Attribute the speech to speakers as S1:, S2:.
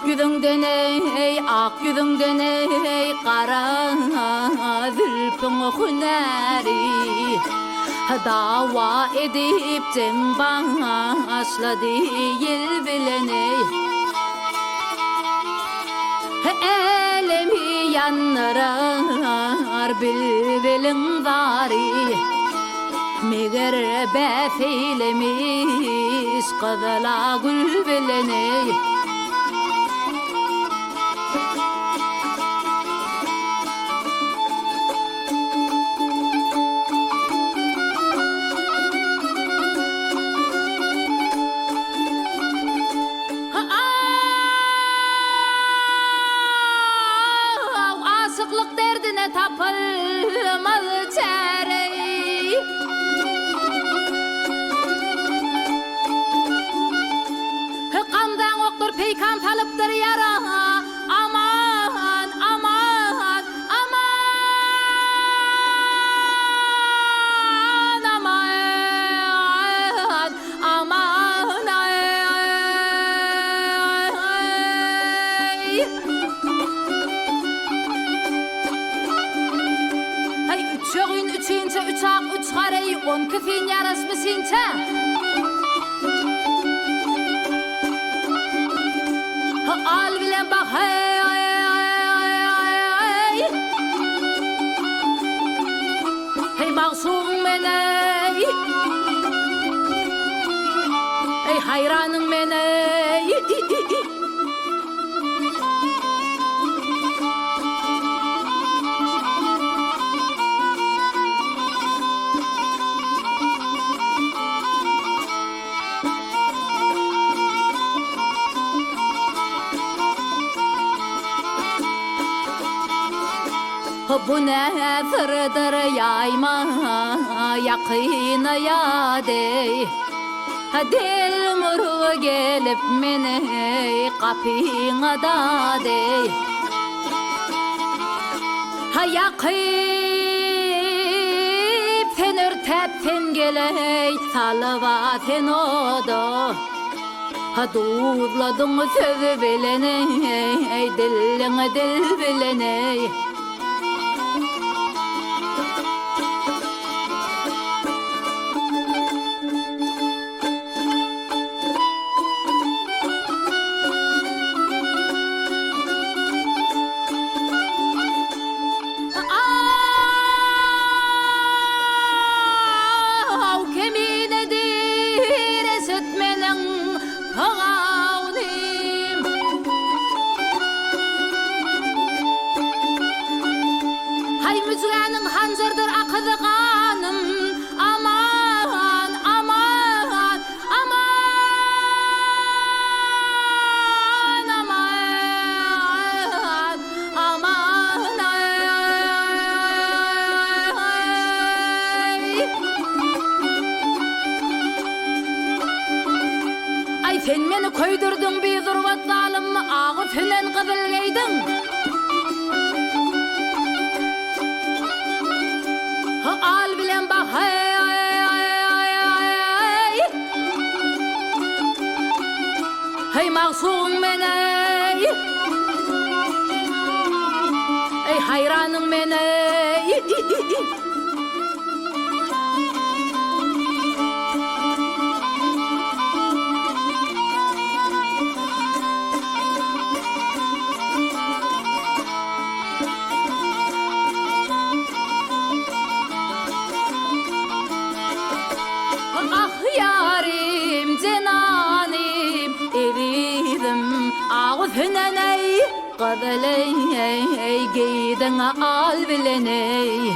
S1: yüzünden ey, ak yüzünden ey, kara zülfün hüneri. Dava edip cem başladı yel bilene. Elimi yanırar bilbilin zari. Meğer befeylemiş kızla gül bilene. Aşıklık derdine tapılmalı çare. Kandan oktur peykan talıptır yara. Aman, aman, aman, aman, aman, ay. Üçüğün üçüncü uçak üç karayı on kefin yarasmışınca. Al bilen bak hey, hey mağsun men ey, hey hayranın men ey. Bu ne sırdır yayma yakına ya dey. Dil muru gelip meni kapına da dey. Yakıp tenir tepten geley salvaten odo. Duzladın söz bilene dilin dil bilene. Hay müzganın hanzırdır akıdı kanım. Aman, aman, aman, aman, aman, ay sen beni koydurdun bir zurvat zalim, ağı tünen kızılgeydin. Al bilen bak hey, hey mağsun men ey, hey hayranın men ey. Ah yarim cenanim eridim ağız hüneney. Kızıley giydin al bileney.